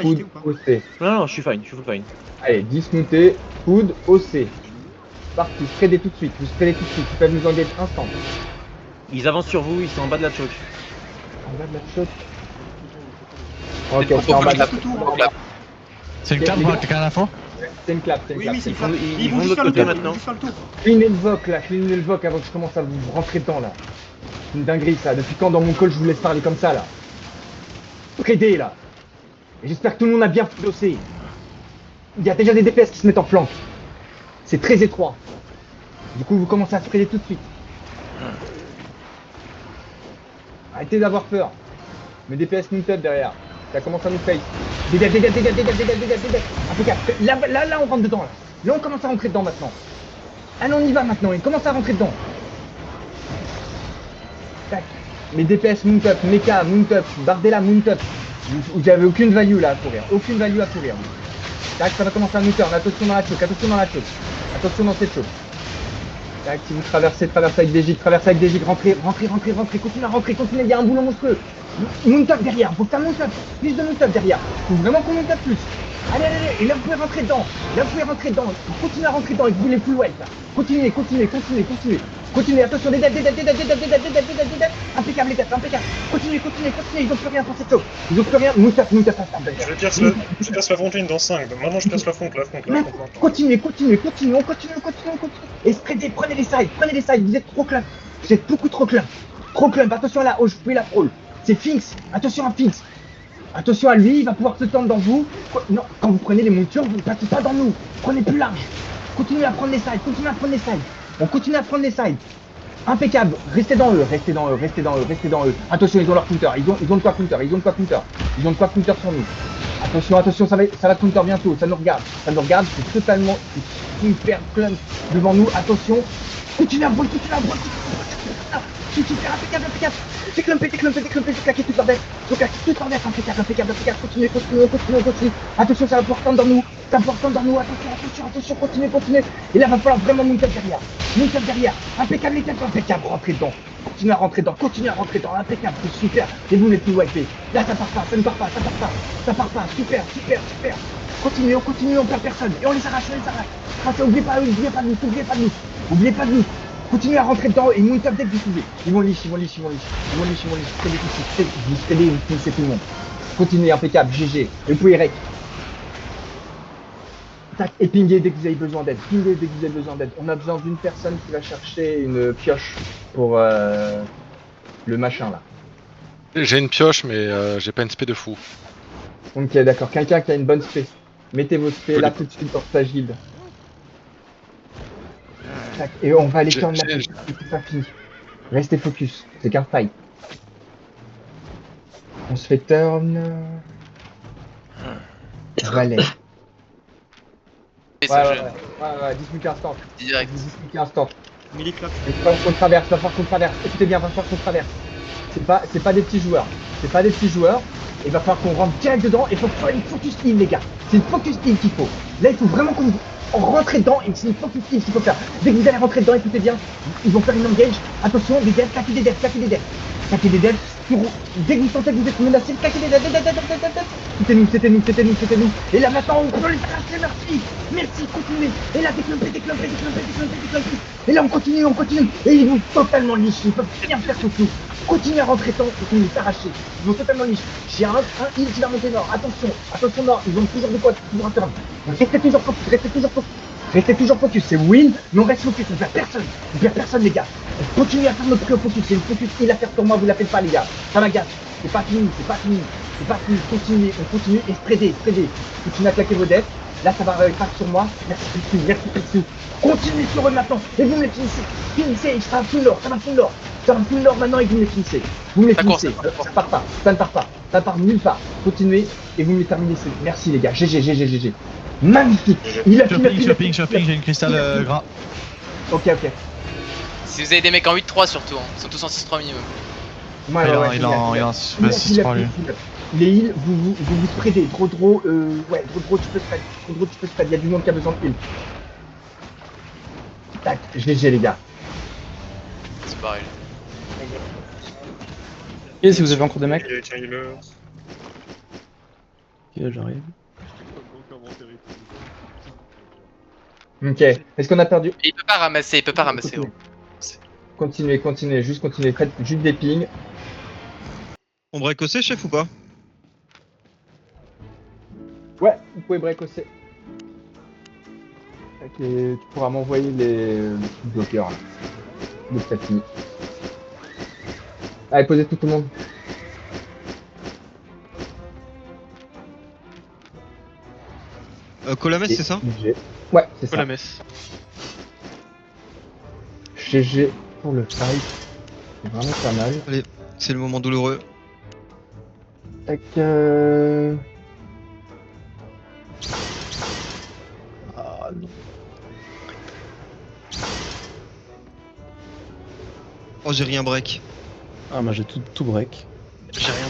Food, OC. Non, je suis fine, je suis full fine. Allez, dismonter, food, OC. Parti, spreadez tout de suite, vous spreadez tout de suite, ils peuvent nous engager instant. Ils avancent sur vous, ils sont en bas de la choke. En bas de la choke. Ok, on est en bas de la choke. C'est une clap, Les gars. quelqu'un a l'info? C'est une clap, c'est une clap. Ils vont de l'autre côté maintenant. Cleanez le VOC là, cleanez le VOC avant que je commence à vous rentrer dedans là. C'est une dinguerie ça, depuis quand dans mon call je vous laisse parler comme ça là? Spreadez là. Et j'espère que tout le monde a bien dossé. Il y a déjà des DPS qui se mettent en flanc. C'est très étroit. Du coup vous commencez à spreader tout de suite. Arrêtez d'avoir peur. Mes DPS nous tête derrière. Ça commence à nous face. Dégage. Impeccable. Là, on rentre dedans là. Là, on commence à rentrer dedans maintenant. Allez, on y va maintenant. Il commence à rentrer dedans. Tac. Mes DPS mount up, Mecha mount up, Bardella mount up. Vous avez aucune value là à courir. Aucune value à courir. Tac, ça va commencer à nous turn. Attention dans la choke, attention dans la choke. Attention dans cette choke. Tac, si vous traversez avec des gigs, rentrez, continuez à rentrer, continuez, il y a un boulon monstrueux. Mount up derrière, faut que ça monte up, plus de mount up derrière. Faut vraiment qu'on monte up plus. Allez, et là vous pouvez rentrer dedans, continuez à rentrer dedans et vous voulez full white là. Continuez. Continuez, attention, des dead, impeccable les têtes, impeccable. Continuez, ils ont plus rien pour cette chose. Ils ont plus rien, mount up, Je perce la frontline dans 5, maintenant je perce la front. Continuez, on continue. Et spreadez, prenez les sides, vous êtes trop clump. Vous êtes beaucoup trop clump. Attention à la hoche, vous pouvez la prôle. C'est Finks, attention à Finks. Attention à lui, il va pouvoir se tendre dans vous. Non, quand vous prenez les montures, vous ne passez pas dans nous. Prenez plus large. Continuez à prendre les sides, On continue à prendre les sides. Impeccable, restez dans eux. Attention, ils ont leur counter, ils ont de quoi counter. Ils ont de quoi counter sur nous. Attention, ça va counter bientôt, ça nous regarde, c'est totalement super clump devant nous. Attention, continuez à brûler. Super, impeccable. C'est clumpé, c'est claqué tout par derrière. Impeccable. Continuez. Attention, ça va pouvoir tendre dans nous. Attention, continuez. Et là, va falloir vraiment mount up derrière. Impeccable, les têtes, impeccable. Rentrez dedans. Continuez à rentrer dedans. Impeccable, c'est super. Et vous n'êtes plus wipé. Là, ça part pas. Super. Continuez, on perd personne. Et on les arrache. Oubliez pas de nous. Continuez à rentrer dedans et mount up dès que vous pouvez. Ils vont leash. Vous finissez tout le monde. Continuez, impeccable, GG. Et vous pouvez rec. Tac, et pingez dès que vous avez besoin d'aide. On a besoin d'une personne qui va chercher une pioche pour le machin là. J'ai une pioche, mais j'ai pas une spé de fou. Ok, d'accord. Quelqu'un qui a une bonne spé. Mettez vos spé là tout de suite dans sa guilde. Tac, et on va aller turn la pioche. C'est pas fini. Restez focus. C'est qu'un fight. On se fait turn. Valet. Ouais, 10 minutes instant. Direct. 10 minutes instant. Milliclap. Il va falloir qu'on traverse. Écoutez bien, il va falloir qu'on traverse. C'est pas des petits joueurs. Il va falloir qu'on rentre direct dedans et il faut faire une focus heal, les gars. C'est une focus heal qu'il faut. Là, il faut vraiment qu'on rentre dedans et c'est une focus heal qu'il faut faire. Dès que vous allez rentrer dedans, écoutez bien, ils vont faire une engage. Attention, des devs, claquez des devs. Dès que vous sentez que vous êtes menacé, claquez des devs. C'était nous. Et là, maintenant, on peut les arracher, merci, continuez. Et là, déclumpez. Et là, on continue. Et ils vont totalement niche, ils peuvent rien faire sur nous. Continuez à rentrer dedans et vous les arracher. Ils vont totalement niche. J'ai un heal qui va monter nord. Attention nord, ils ont toujours de quoi toujours à turn. Restez toujours focus, c'est win, mais on reste focus, on perd personne les gars. Continuez à faire notre pré focus, c'est une focus heal à faire sur moi, vous la faites pas les gars. Ça m'agace, c'est pas fini. Continuez, on continue et spreadez. Continuez à claquer vos deaths. Là ça va craquer sur moi, merci Pixou. Continuez sur eux maintenant, et vous me les finissez, ça va full lore maintenant et vous me les finissez. Ça part nulle part. Continuez et vous me les terminez. Merci les gars, GG. Magnifique. Shopping, j'ai une cristal gras. Ok. Si vous avez des mecs en 8-3 surtout, hein. Ils sont tous en 6-3 minimum. Ouais, il est en 6-3 lui. Les heals, vous spreadez. Dro, tu peux spread. Il y a du monde qui a besoin de heal. Tac, GG les gars. C'est pareil. Et si vous avez encore des mecs. Tiens, il meurt. j'arrive. Ok, est-ce qu'on a perdu? Il peut pas ramasser, il peut pas ramasser. Oh. Continuez, juste continuez, faites juste des pings. On break OC, chef, ou pas? Ouais, vous pouvez break aussi. Ok, tu pourras m'envoyer les bloqueurs là. De tapis. Allez, posez tout le monde. Colames, c'est ça? GG. Ouais, c'est ça. la messe. GG pour le fight. C'est vraiment pas mal. C'est le moment douloureux. Tac. Ah non. Oh, j'ai rien break. Ah, moi j'ai tout break. J'ai rien